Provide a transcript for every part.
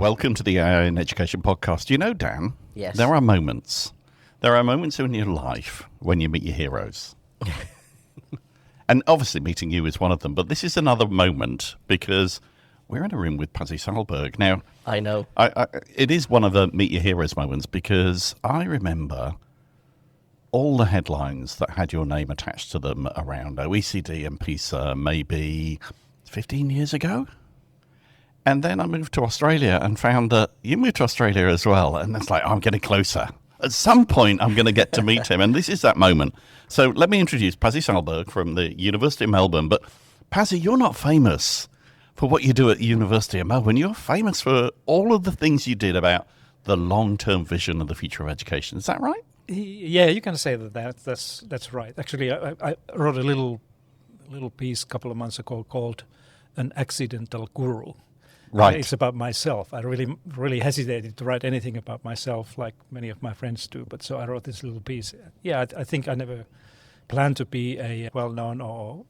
welcome to the AI in Education podcast. You know, Dan, Yes. there are moments in your life when you meet your heroes. And obviously meeting you is one of them, but this is another moment because we're in a room with Pasi Sahlberg. Now, I know. it is one of the meet your heroes moments because I remember all the headlines that had your name attached to them around OECD and PISA maybe 15 years ago. And then I moved to Australia and found that you moved to Australia as well. And it's like, I'm getting closer. At some point, I'm going to get to meet him. And this is that moment. So let me introduce Pasi Sahlberg from the University of Melbourne. But Pasi, you're not famous for what you do at the University of Melbourne. You're famous for all of the things you did about the long-term vision of the future of education. Is that right? Yeah, you can say that's right. Actually, I wrote a little piece a couple of months ago called "An Accidental Guru." Right. It's about myself. I really hesitated to write anything about myself, like many of my friends do. But so I wrote this little piece. Yeah, I think I never planned to be a well-known or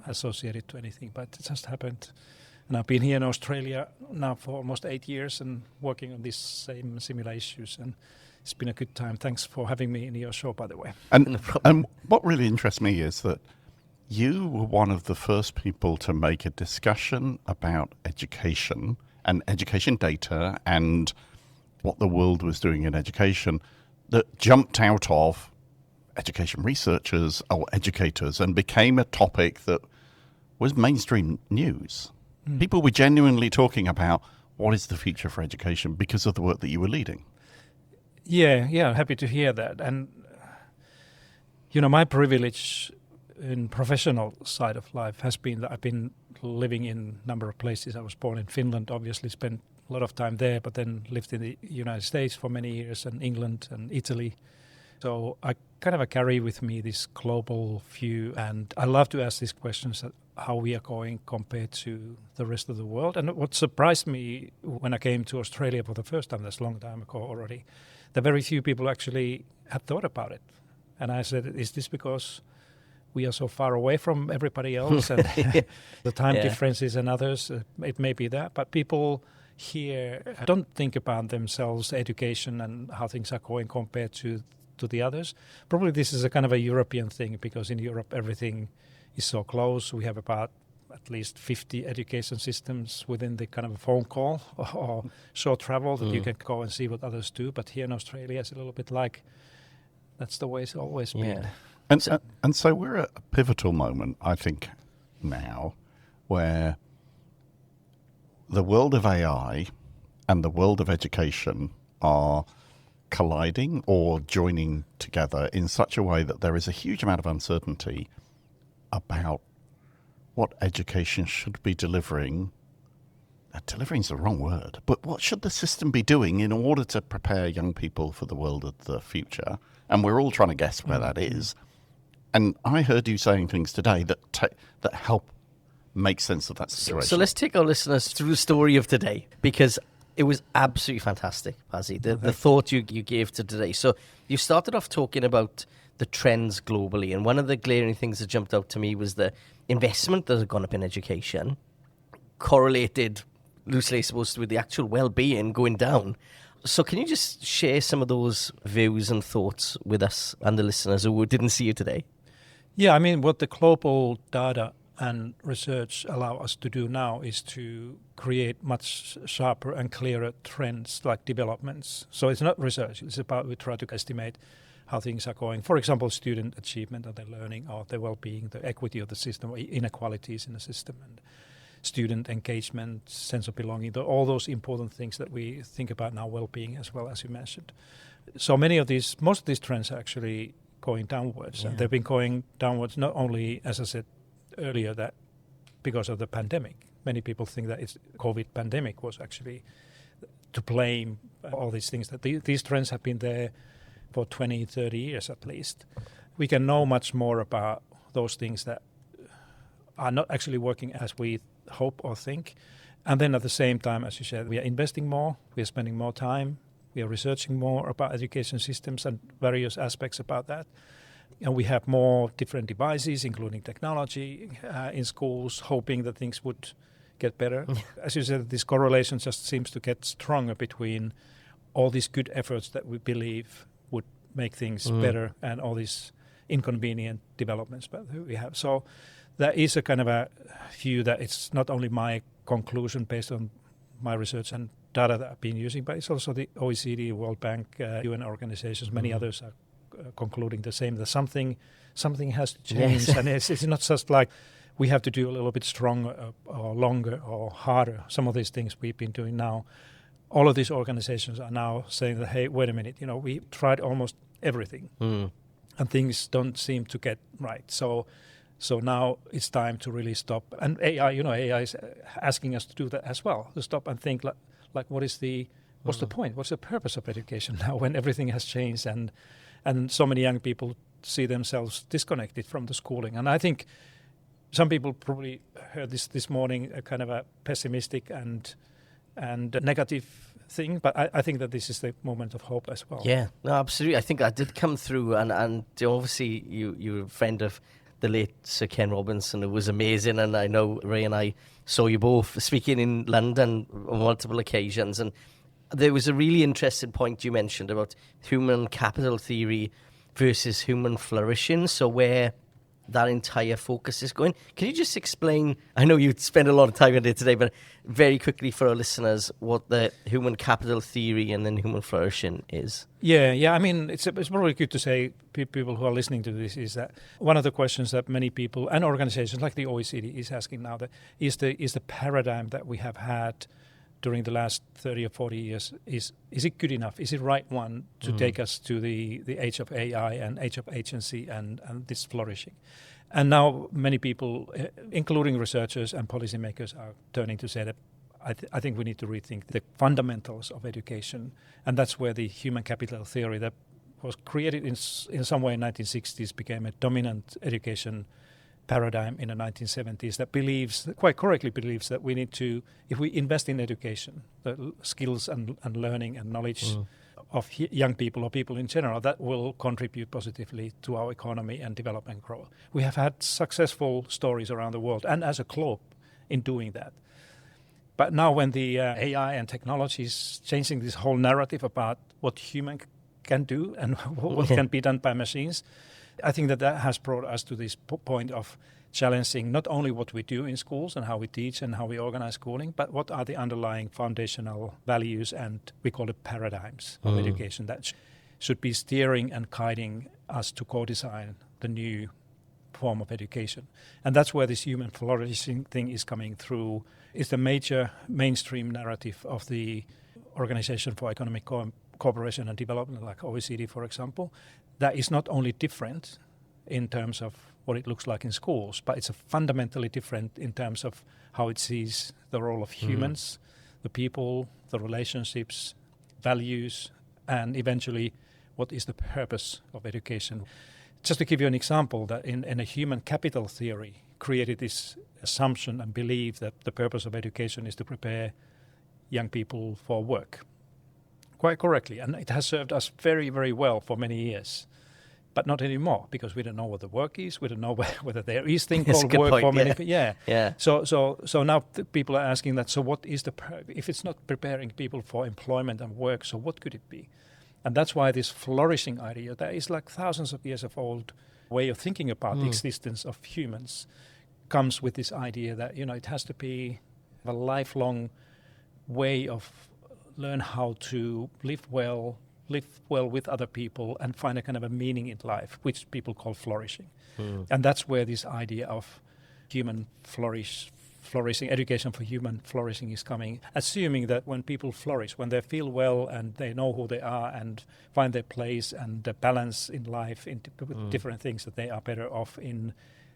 associated to anything, but it just happened. And I've been here in Australia now for almost 8 years and working on these similar issues. And it's been a good time. Thanks for having me in your show, by the way. And what really interests me is that you were one of the first people to make a discussion about education and education data and what the world was doing in education that jumped out of education researchers or educators and became a topic that was mainstream news. People were genuinely talking about what is the future for education because of the work that you were leading. Yeah, happy to hear that. And, my privilege in professional side of life has been that I've been living in a number of places. I was born in Finland, obviously spent a lot of time there, but then lived in the United States for many years and England and Italy. So I kind of carry with me this global view, and I love to ask these questions how we are going compared to the rest of the world. And what surprised me when I came to Australia for the first time, that's a long time ago already, that very few people actually had thought about it. And I said, is this because we are so far away from everybody else and the time differences and others? It may be that, but people here don't think about themselves, education and how things are going compared to the others. Probably this is a kind of a European thing because in Europe everything is so close. We have about at least 50 education systems within the kind of a phone call or short travel that you can go and see what others do. But here in Australia it's a little bit like that's the way it's always been. And so we're at a pivotal moment, I think, now, where the world of AI and the world of education are colliding or joining together in such a way that there is a huge amount of uncertainty about what education should be delivering. Delivering is the wrong word, but what should the system be doing in order to prepare young people for the world of the future? And we're all trying to guess where that is. And I heard you saying things today that help make sense of that situation. So let's take our listeners through the story of today, because it was absolutely fantastic, Pasi, the thought you gave to today. So you started off talking about the trends globally, and one of the glaring things that jumped out to me was the investment that had gone up in education, correlated loosely, I suppose, with the actual well-being going down. So can you just share some of those views and thoughts with us and the listeners who didn't see you today? Yeah, I mean, what the global data and research allow us to do now is to create much sharper and clearer trends like developments. So it's not research, it's about we try to estimate how things are going. For example, student achievement of their learning or their well-being, the equity of the system, or inequalities in the system, and student engagement, sense of belonging, all those important things that we think about now, well-being as well, as you mentioned. So most of these trends are actually going downwards. And they've been going downwards not only, as I said earlier, that because of the pandemic. Many people think that it's COVID pandemic was actually to blame all these things, that these trends have been there for 20, 30 years at least. We can know much more about those things that are not actually working as we hope or think. And then at the same time, as you said, we are investing more, we are spending more time, we are researching more about education systems and various aspects about that. And we have more different devices, including technology, in schools, hoping that things would get better. As you said, this correlation just seems to get stronger between all these good efforts that we believe would make things better and all these inconvenient developments that we have. So there is a kind of a view that it's not only my conclusion based on my research and data that I've been using, but it's also the OECD, World Bank, UN organizations, many others are concluding the same, that something has to change. Yes. And it's not just like we have to do a little bit stronger or longer or harder. Some of these things we've been doing now, all of these organizations are now saying that, hey, wait a minute, we tried almost everything and things don't seem to get right. So now it's time to really stop. And AI is asking us to do that as well, to stop and think like what's the point? What's the purpose of education now when everything has changed and so many young people see themselves disconnected from the schooling? And I think some people probably heard this morning a kind of a pessimistic and negative thing, but I think that this is the moment of hope as well. Yeah, no, absolutely. I think that did come through, and obviously you're a friend of the late Sir Ken Robinson. It was amazing, and I know Ray and I saw you both speaking in London on multiple occasions, and there was a really interesting point you mentioned about human capital theory versus human flourishing, so where that entire focus is going. Can you just explain, I know you spent a lot of time on it today, but very quickly for our listeners, what the human capital theory and then human flourishing is? Yeah. I mean, it's probably good to say, people who are listening to this, is that one of the questions that many people and organizations like the OECD is asking now, that is the paradigm that we have had during the last 30 or 40 years, is it good enough? Is it right one to take us to the age of AI and age of agency and this flourishing? And now many people, including researchers and policymakers, are turning to say that I think we need to rethink the fundamentals of education. And that's where the human capital theory that was created in some way in 1960s became a dominant education paradigm in the 1970s that quite correctly believes that we need to, if we invest in education, the skills and learning and knowledge of young people or people in general, that will contribute positively to our economy and development growth. We have had successful stories around the world and as a globe in doing that. But now when the AI and technology is changing this whole narrative about what human can do and what can be done by machines, I think that has brought us to this point of challenging not only what we do in schools and how we teach and how we organize schooling, but what are the underlying foundational values and we call it paradigms of education that should be steering and guiding us to co-design the new form of education. And that's where this human flourishing thing is coming through. It's the major mainstream narrative of the Organization for Economic Cooperation and Development, like OECD, for example. That is not only different in terms of what it looks like in schools, but it's fundamentally different in terms of how it sees the role of humans, the people, the relationships, values, and eventually what is the purpose of education. Just to give you an example, that in a human capital theory created this assumption and belief that the purpose of education is to prepare young people for work. Quite correctly, and it has served us very, very well for many years, but not anymore, because we don't know what the work is. We don't know whether there is thing called work for many people. Yeah. So now people are asking that. So what is if it's not preparing people for employment and work? So what could it be? And that's why this flourishing idea, that is like thousands of years of old way of thinking about the existence of humans, comes with this idea that it has to be a lifelong way of learn how to live well with other people and find a kind of a meaning in life, which people call flourishing. And that's where this idea of human flourishing, education for human flourishing is coming, assuming that when people flourish, when they feel well and they know who they are and find their place and the balance in life with different things, that they are better off in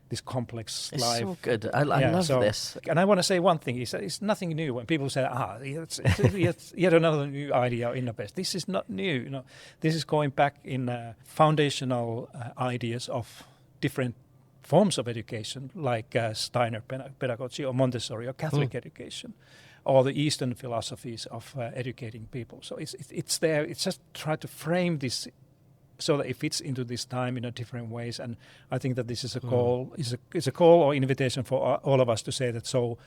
this complex it's life. So good. I love this. And I want to say one thing, it's nothing new. When people say, it's yet another new idea in the best. This is not new. This is going back in foundational ideas of different forms of education, like Steiner pedagogy or Montessori or Catholic education, or the Eastern philosophies of educating people. So it's there. It's just try to frame this so that it fits into this time in different ways. And I think that this is a call, is a call or invitation for all of us to say that, so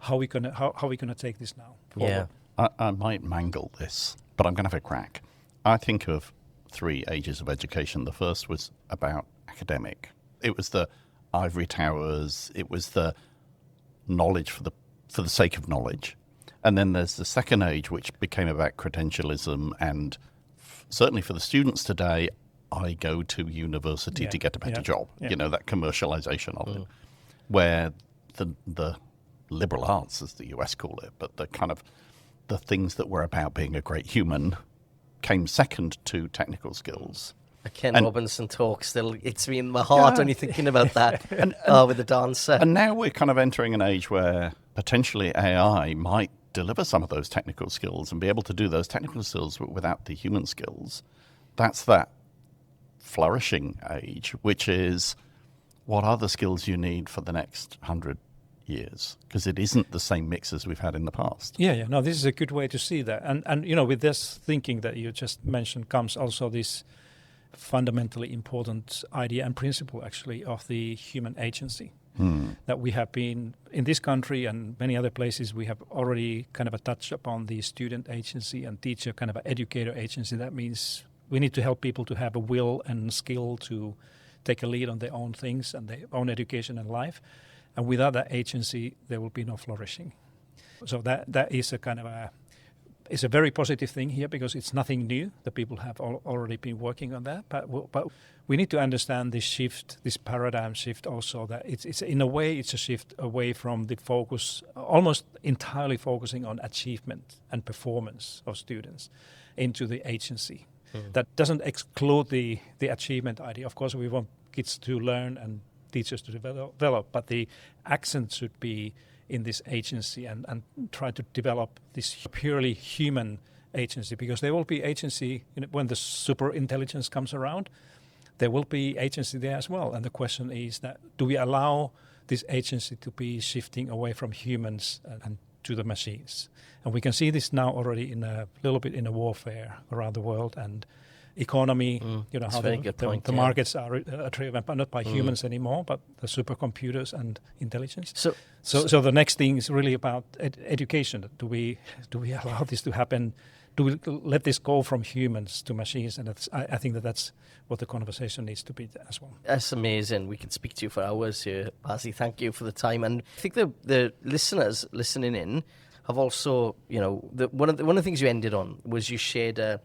how we gonna take this now forward. I might mangle this, but I'm going to have a crack. I think of 3 ages of education. The first was about academic. It was the ivory towers. It was the knowledge for the sake of knowledge. And then there's the second age, which became about credentialism. And certainly for the students today, I go to university to get a better job. You know, that commercialization of it, where the liberal arts, as the US call it, but the kind of the things that were about being a great human came second to technical skills. A Ken Robinson talk still hits me in my heart when you're thinking about that with the dancer. And now we're kind of entering an age where potentially AI might deliver some of those technical skills and be able to do those technical skills without the human skills. That's that flourishing age, which is what are the skills you need for the next 100 years, because it isn't the same mix as we've had in the past. No, this is a good way to see that. And you know, with this thinking that you just mentioned comes also this fundamentally important idea and principle actually of the human agency. That we have been in this country and many other places, we have already kind of touched upon the student agency and teacher kind of an educator agency. That means we need to help people to have a will and skill to take a lead on their own things and their own education and life. And without that agency, there will be no flourishing. So that is a kind of it's a very positive thing here, because it's nothing new. The people have already been working on that. But we need to understand this shift, this paradigm shift also, that it's in a way, it's a shift away from the focus, almost entirely focusing on achievement and performance of students into the agency. That doesn't exclude the achievement idea. Of course, we want kids to learn and teachers to develop, but the accent should be in this agency and try to develop this purely human agency, because there will be agency when the super intelligence comes around. There will be agency there as well, and the question is that do we allow this agency to be shifting away from humans and to the machines? And we can see this now already in a little bit in a warfare around the world and economy. You know how the markets are driven not by humans anymore, but the supercomputers and intelligence. So the next thing is really about education. Do we allow this to happen? Do we let this go from humans to machines? And I think that's what the conversation needs to be as well. That's amazing. We could speak to you for hours here, Pasi. Thank you for the time. And I think the listeners listening in have also, you know, one of the things you ended on was you shared a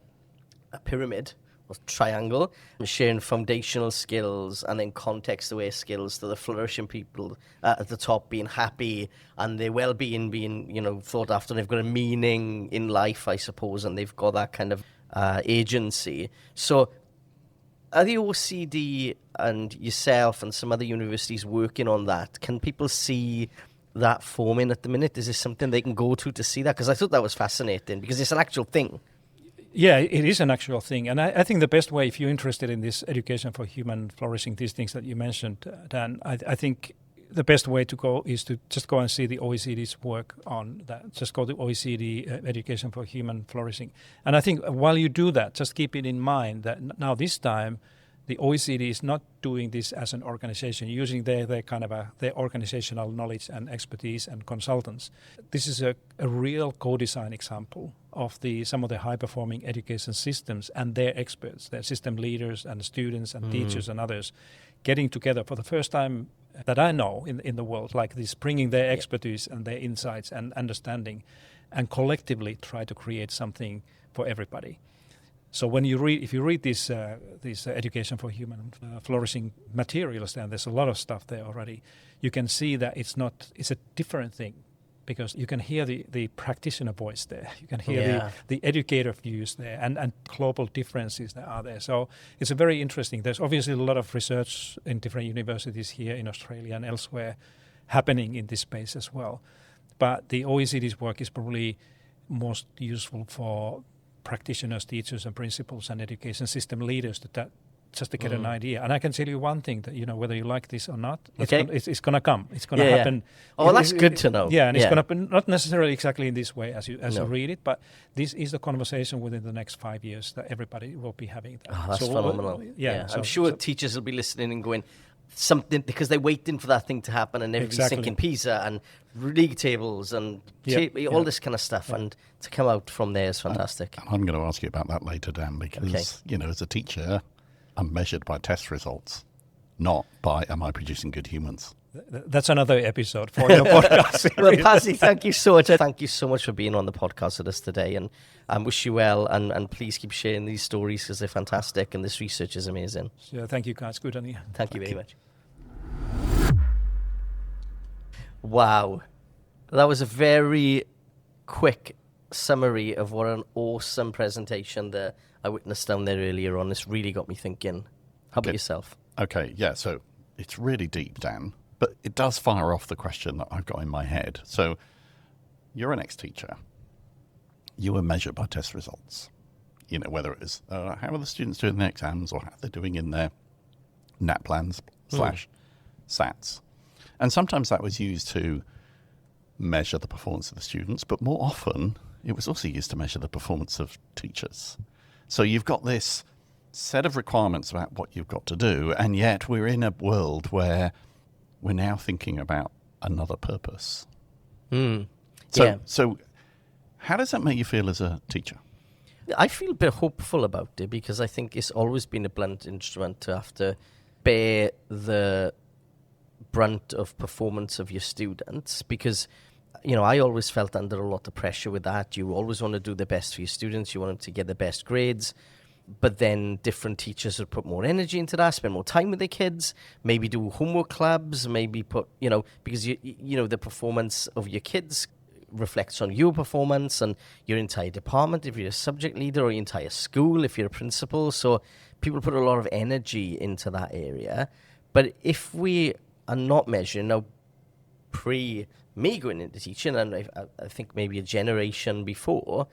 pyramid or triangle, sharing foundational skills and then context-aware skills to the flourishing people at the top being happy and their well-being being, you know, thought after. They've got a meaning in life, I suppose, and they've got that kind of agency. So are the OECD and yourself and some other universities working on that? Can people see that forming at the minute? Is this something they can go to see that? Because I thought that was fascinating, because it's an actual thing. Yeah, it is an actual thing. And I think the best way, if you're interested in this education for human flourishing, these things that you mentioned, Dan, I think the best way to go is to just go and see the OECD's work on that. Just go to OECD Education for Human Flourishing. And I think while you do that, just keep it in mind that now this time, the OECD is not doing this as an organization, using their kind of their organizational knowledge and expertise and consultants. This is a real co-design example of some of the high-performing education systems and their experts, their system leaders and students and teachers and others, getting together for the first time that I know in the world, like this, bringing their expertise and their insights and understanding, and collectively try to create something for everybody. So when if you read this education for human flourishing materials, then there's a lot of stuff there already. You can see that it's a different thing, because you can hear the practitioner voice there. You can hear the educator views there and global differences that are there. So it's a very interesting. There's obviously a lot of research in different universities here in Australia and elsewhere happening in this space as well. But the OECD's work is probably most useful for practitioners, teachers and principals and education system leaders just to get an idea. And I can tell you one thing, that, you know, whether you like this or not, it's going to come. It's going to happen. Yeah. Oh, that's good to know. Yeah, and it's going to happen, not necessarily exactly in this way as you read it, but this is the conversation within the next 5 years that everybody will be having. That's phenomenal. So I'm sure teachers will be listening and going, something, because they're waiting for that thing to happen, and everybody's Exactly. thinking PISA and league tables and all this kind of stuff. And to come out from there is fantastic. And I'm going to ask you about that later, Dan, because, as a teacher, I'm measured by test results, not by am I producing good humans. That's another episode for your podcast series. Well, Pasi, thank you so much. Thank you so much for being on the podcast with us today, and I wish you well, and please keep sharing these stories because they're fantastic and this research is amazing. So thank you, guys. Good on you. Thank you very much. Wow. That was a very quick summary of what an awesome presentation that I witnessed down there earlier on. This really got me thinking. How about yourself? Okay, yeah, so it's really deep, Dan, but it does fire off the question that I've got in my head. So you're an ex-teacher. You were measured by test results. Whether it is how are the students doing their exams or how they're doing in their NAT plans / SATs. And sometimes that was used to measure the performance of the students, but more often it was also used to measure the performance of teachers. So you've got this set of requirements about what you've got to do, and yet we're in a world where we're now thinking about another purpose. So how does that make you feel as a teacher? I feel a bit hopeful about it because I think it's always been a blunt instrument to have to bear the brunt of performance of your students, because I always felt under a lot of pressure with that. You always want to do the best for your students. You want them to get the best grades. But then different teachers would put more energy into that, spend more time with their kids, maybe do homework clubs, maybe put, because the performance of your kids reflects on your performance and your entire department if you're a subject leader, or your entire school if you're a principal. So people put a lot of energy into that area. But if we are not measuring, now me going into teaching, and I think maybe a generation before,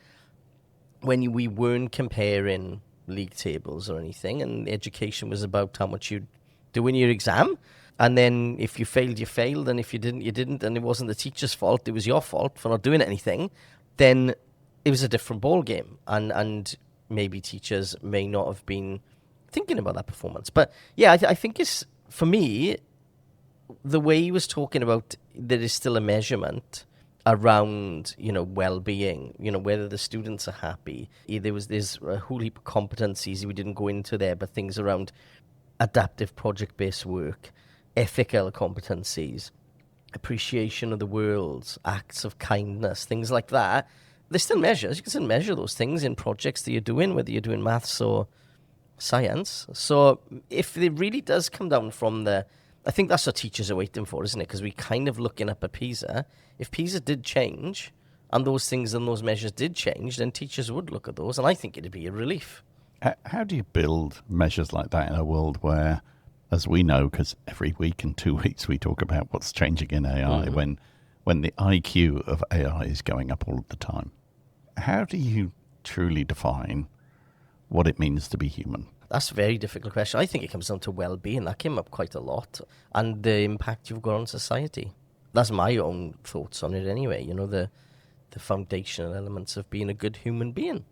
when we weren't comparing league tables or anything, and education was about how much you do in your exam, and then if you failed, you failed, and if you didn't, you didn't, and it wasn't the teacher's fault, it was your fault for not doing anything, then it was a different ball game, and maybe teachers may not have been thinking about that performance. But yeah, I think it's, for me, the way he was talking about there is still a measurement around, well-being, whether the students are happy. There's a whole heap of competencies we didn't go into there, but things around adaptive project-based work, ethical competencies, appreciation of the world, acts of kindness, things like that. They're still measures. You can still measure those things in projects that you're doing, whether you're doing maths or science. So if it really does come down from I think that's what teachers are waiting for, isn't it? Because we're kind of looking up at PISA. If PISA did change, and those things and those measures did change, then teachers would look at those, and I think it'd be a relief. How do you build measures like that in a world where, as we know, because every week and 2 weeks we talk about what's changing in AI, when the IQ of AI is going up all the time? How do you truly define what it means to be human? That's a very difficult question. I think it comes down to well-being. That came up quite a lot. And the impact you've got on society. That's my own thoughts on it anyway. The foundational elements of being a good human being.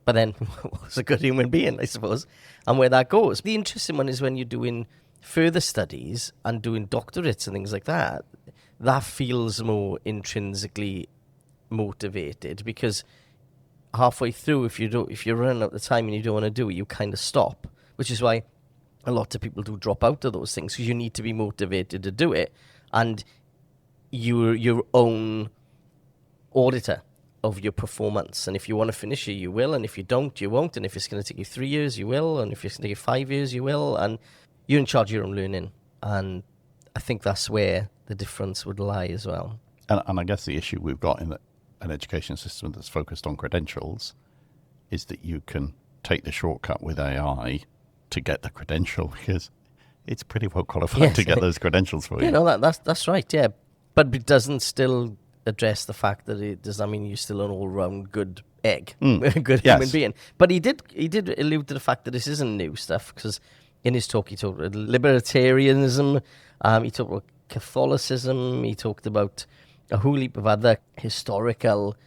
But then, what's a good human being, I suppose? And where that goes. The interesting one is when you're doing further studies and doing doctorates and things like that. That feels more intrinsically motivated, because halfway through, if you're running out of time and you don't want to do it, you kind of stop, which is why a lot of people do drop out of those things, because you need to be motivated to do it, and you're your own auditor of your performance. And if you want to finish it, you will, and if you don't, you won't, and if it's going to take you 3 years, you will, and if it's going to take you 5 years, you will, and you're in charge of your own learning. And I think that's where the difference would lie as well. And I guess the issue we've got in an education system that's focused on credentials is that you can take the shortcut with AI to get the credential, because it's pretty well qualified to get those credentials for you. That's right, yeah. But it doesn't still address the fact that it does not mean you're still an all-round good egg, good human being. But he did allude to the fact that this isn't new stuff, because in his talk he talked about libertarianism, he talked about Catholicism, he talked about a whole heap of other historical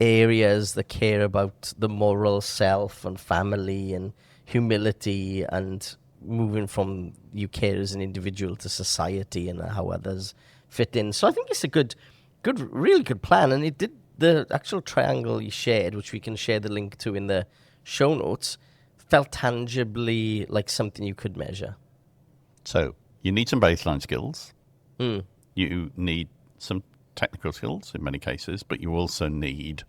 areas that care about the moral self and family and humility and moving from you care as an individual to society and how others fit in. So I think it's a really good plan. And it did, the actual triangle you shared, which we can share the link to in the show notes, felt tangibly like something you could measure. So you need some baseline skills. Mm. You need some technical skills in many cases, but you also need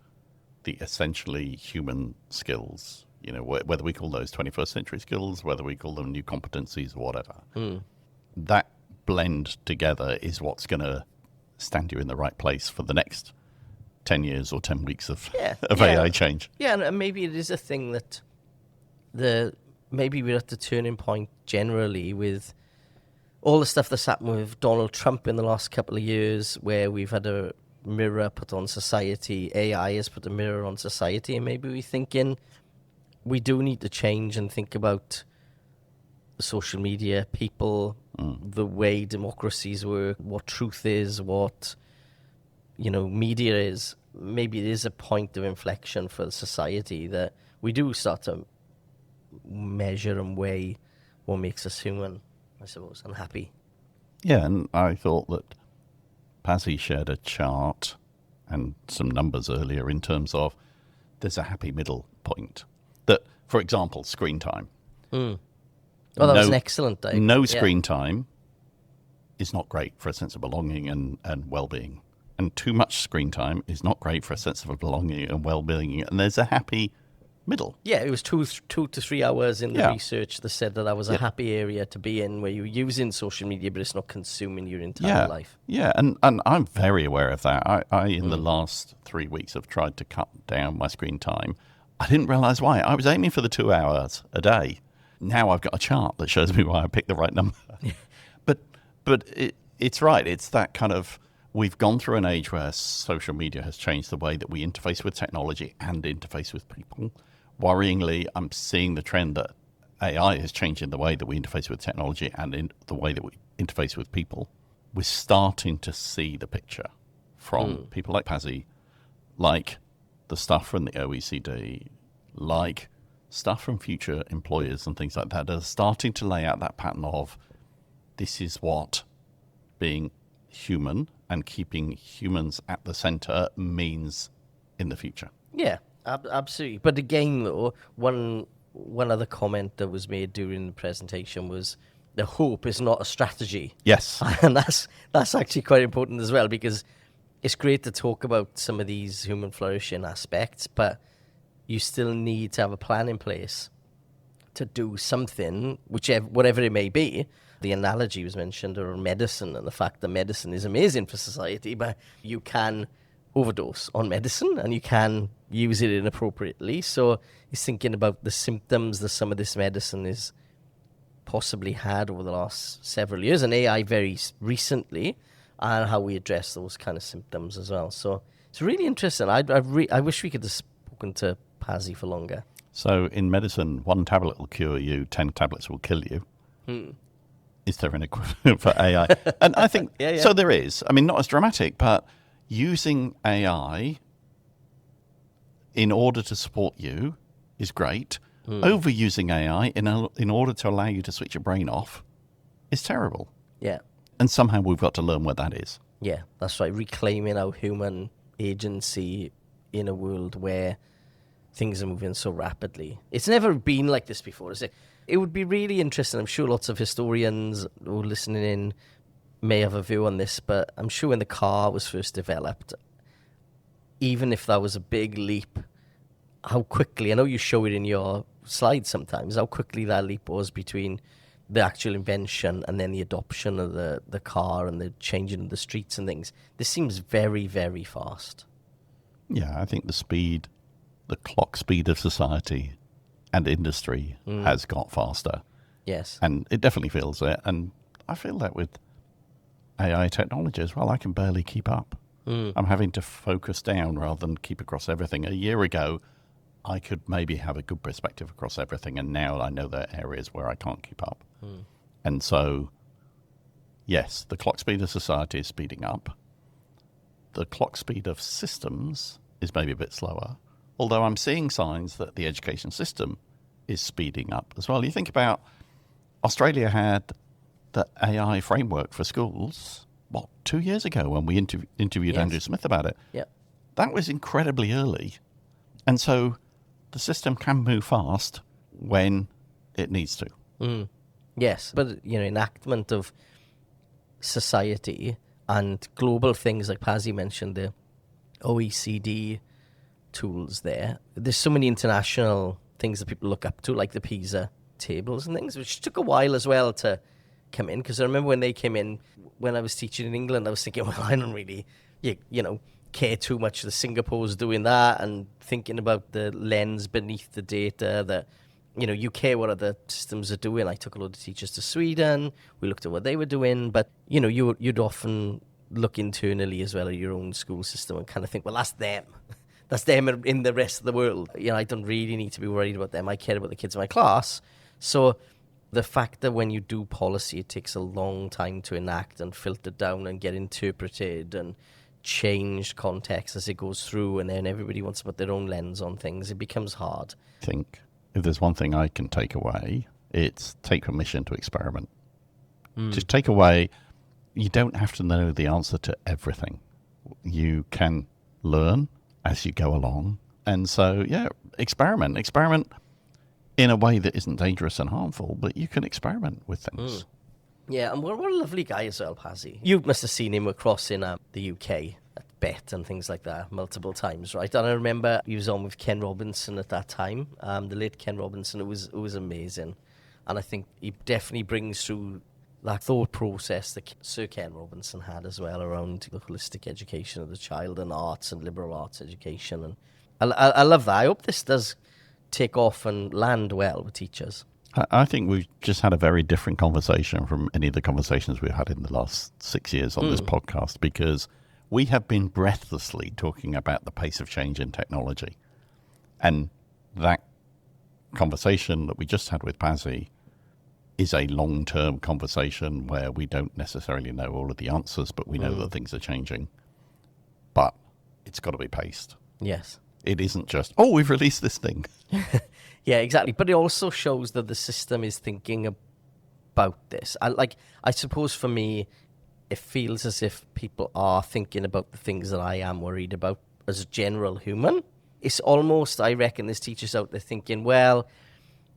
the essentially human skills, you know, whether we call those 21st century skills, whether we call them new competencies or whatever. Mm. That blend together is what's going to stand you in the right place for the next 10 years or 10 weeks of AI change. Yeah, and maybe it is a thing that maybe we're at the turning point generally with all the stuff that's happened with Donald Trump in the last couple of years, where we've had a mirror put on society. AI has put a mirror on society, and maybe we're thinking we do need to change and think about social media, people, the way democracies work, what truth is, what, you know, media is. Maybe it is a point of inflection for society that we do start to measure and weigh what makes us human, I suppose, and happy. Yeah, and I thought that Pasi shared a chart and some numbers earlier in terms of there's a happy middle point. That, for example, screen time. Mm. Oh, that was an excellent day. No screen time is not great for a sense of belonging and well-being. And too much screen time is not great for a sense of belonging and well-being. And there's a happy middle. Yeah, it was 2 to 3 hours in the research that said that was a happy area to be in, where you're using social media, but it's not consuming your entire life. Yeah, and I'm very aware of that. I in the last 3 weeks, have tried to cut down my screen time. I didn't realize why. I was aiming for the 2 hours a day. Now I've got a chart that shows me why I picked the right number. But it's right. It's that kind of, we've gone through an age where social media has changed the way that we interface with technology and interface with people. Worryingly, I'm seeing the trend that AI is changing the way that we interface with technology and in the way that we interface with people. We're starting to see the picture from people like Pasi, like the stuff from the OECD, like stuff from future employers and things like that are starting to lay out that pattern of this is what being human and keeping humans at the center means in the future. Yeah, absolutely. But again, though, one other comment that was made during the presentation was the hope is not a strategy. Yes. And that's actually quite important as well, because it's great to talk about some of these human flourishing aspects, but you still need to have a plan in place to do something, whatever it may be. The analogy was mentioned around medicine and the fact that medicine is amazing for society, but you can overdose on medicine and you can use it inappropriately. So he's thinking about the symptoms that some of this medicine is possibly had over the last several years, and AI very recently, and how we address those kind of symptoms as well. So it's really interesting. I wish we could have spoken to Pasi for longer. So in medicine, 1 tablet will cure you, 10 tablets will kill you. Is there an equivalent for AI? And I think, so there is. I mean, not as dramatic, but using AI in order to support you is great. Overusing AI in order to allow you to switch your brain off is terrible. Yeah. And somehow we've got to learn where that is. Yeah, that's right. Reclaiming our human agency in a world where things are moving so rapidly. It's never been like this before, is it? It would be really interesting. I'm sure lots of historians who are listening in may have a view on this, but I'm sure when the car was first developed, even if that was a big leap, how quickly, I know you show it in your slides sometimes, how quickly that leap was between the actual invention and then the adoption of the car and the changing of the streets and things. This seems very, very fast. Yeah, I think the clock speed of society and industry has got faster. Yes. And it definitely feels it. And I feel that with AI technology as well. I can barely keep up. I'm having to focus down rather than keep across everything. A year ago, I could maybe have a good perspective across everything, and now I know there are areas where I can't keep up. And so, yes, the clock speed of society is speeding up. The clock speed of systems is maybe a bit slower, although I'm seeing signs that the education system is speeding up as well. You think about Australia had the AI framework for schools, 2 years ago when we interviewed Yes. Andrew Smith about it. Yeah. That was incredibly early. And so the system can move fast when it needs to. Yes, but enactment of society and global things like Pasi mentioned, the OECD tools there. There's so many international things that people look up to, like the PISA tables and things, which took a while as well to come in. Because I remember when they came in, when I was teaching in England, I was thinking, well, I don't really, care too much that Singapore's doing that, and thinking about the lens beneath the data that, you care what other systems are doing. I took a lot of teachers to Sweden. We looked at what they were doing, but, you'd often look internally as well at your own school system and kind of think, well, that's them. That's them in the rest of the world. I don't really need to be worried about them. I care about the kids in my class. So the fact that when you do policy, it takes a long time to enact and filter down and get interpreted and changed context as it goes through, and then everybody wants to put their own lens on things, it becomes hard. I think if there's one thing I can take away, it's take permission to experiment. Just take away, you don't have to know the answer to everything. You can learn as you go along. And so, experiment in a way that isn't dangerous and harmful, but you can experiment with things. Yeah, and what a lovely guy as well, Pasi. You must have seen him across in the UK at Bet and things like that multiple times, right? And I remember he was on with Ken Robinson at that time, the late Ken Robinson. It was amazing. And I think he definitely brings through that thought process that Sir Ken Robinson had as well around the holistic education of the child and arts and liberal arts education. And I love that. I hope this does take off and land well with teachers. I think we've just had a very different conversation from any of the conversations we've had in the last 6 years on this podcast, because we have been breathlessly talking about the pace of change in technology. And that conversation that we just had with Pasi is a long-term conversation where we don't necessarily know all of the answers, but we know that things are changing. But it's got to be paced. Yes. It isn't just, we've released this thing. Yeah, exactly. But it also shows that the system is thinking about this. I suppose for me, it feels as if people are thinking about the things that I am worried about as a general human. It's almost, I reckon, there's teachers out there thinking, well,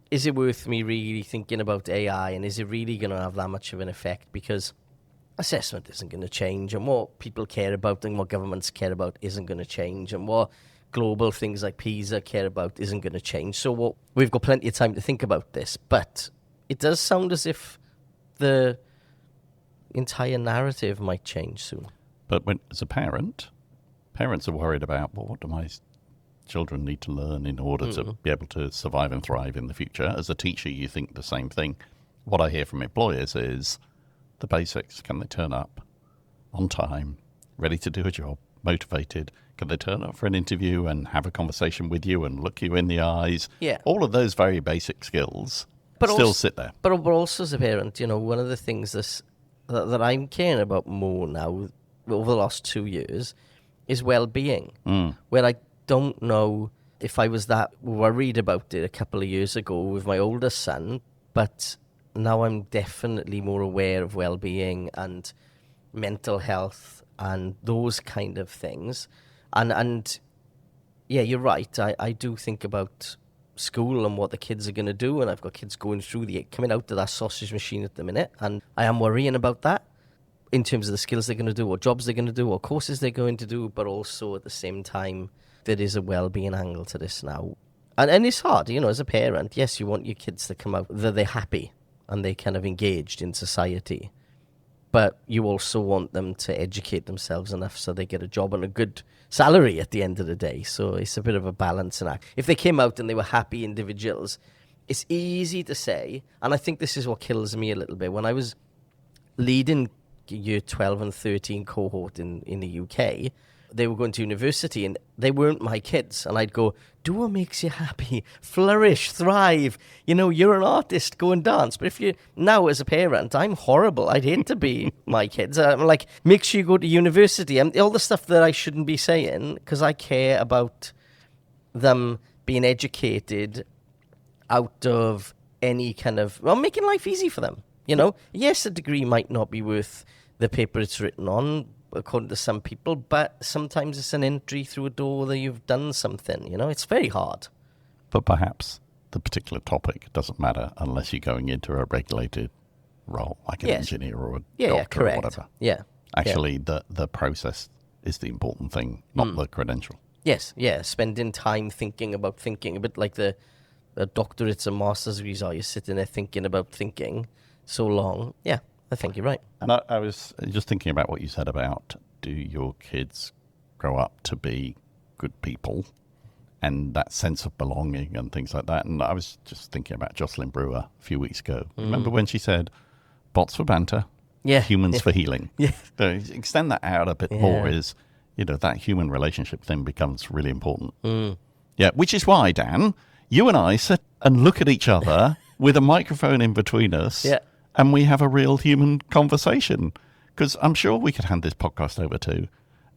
is it worth me really thinking about AI, and is it really going to have that much of an effect? Because assessment isn't going to change, and what people care about and what governments care about isn't going to change, and what global things like PISA care about isn't going to change. So we've got plenty of time to think about this, but it does sound as if the entire narrative might change soon. But as a parent, parents are worried about, what do my children need to learn in order to be able to survive and thrive in the future? As a teacher, you think the same thing. What I hear from employers is the basics. Can they turn up on time, ready to do a job, motivated? Can they turn up for an interview and have a conversation with you and look you in the eyes? Yeah. All of those very basic skills But still also, sit there. But also as a parent, one of the things that I'm caring about more now over the last 2 years is well-being, where I don't know if I was that worried about it a couple of years ago with my oldest son, but now I'm definitely more aware of well-being and mental health and those kind of things. And yeah, you're right. I do think about school and what the kids are going to do, and I've got kids coming out of that sausage machine at the minute, and I am worrying about that in terms of the skills they're going to do, or jobs they're going to do, or courses they're going to do, but also at the same time, there is a well-being angle to this now. And it's hard, as a parent. Yes, you want your kids to come out that they're happy and they kind of engaged in society, but you also want them to educate themselves enough so they get a job and a good salary at the end of the day. So it's a bit of a balancing act. If they came out and they were happy individuals, it's easy to say, and I think this is what kills me a little bit. When I was leading year 12 and 13 cohort in the UK, they were going to university and they weren't my kids. And I'd go, do what makes you happy, flourish, thrive. You're an artist, go and dance. But if you, now as a parent, I'm horrible. I'd hate to be my kids. I'm like, make sure you go to university. And all the stuff that I shouldn't be saying, because I care about them being educated out of any kind of, well, making life easy for them. You know, yes, a degree might not be worth the paper it's written on, according to some people, but sometimes it's an entry through a door that you've done something. You know, it's very hard. But perhaps the particular topic doesn't matter unless you're going into a regulated role, like an engineer or a doctor or whatever. Yeah. Actually, the process is the important thing, not the credential. Yes, yeah. Spending time thinking about thinking, a bit like the doctorates and master's degrees are. You're sitting there thinking about thinking so long. Yeah, I think you're right. And I was just thinking about what you said about, do your kids grow up to be good people and that sense of belonging and things like that? And I was just thinking about Jocelyn Brewer a few weeks ago. Remember when she said, bots for banter, humans for healing? Yeah. So extend that out a bit more is, you know, that human relationship thing becomes really important. Yeah, which is why, Dan, you and I sit and look at each other with a microphone in between us. Yeah. And we have a real human conversation, because I'm sure we could hand this podcast over to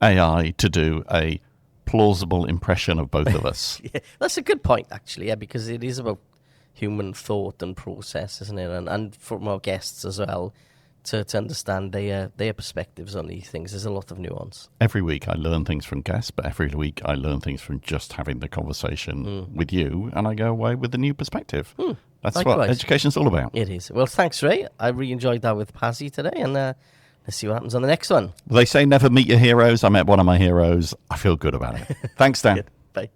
AI to do a plausible impression of both of us. Yeah, that's a good point, actually, yeah, because it is about human thought and process, isn't it? And from our guests as well, to understand their perspectives on these things. There's a lot of nuance. Every week I learn things from guests, but every week I learn things from just having the conversation with you, and I go away with a new perspective. That's Likewise. what education's all about. It is. Well, thanks, Ray. I really enjoyed that with Pasi today, and let's see what happens on the next one. They say never meet your heroes. I met one of my heroes. I feel good about it. Thanks, Dan. Bye.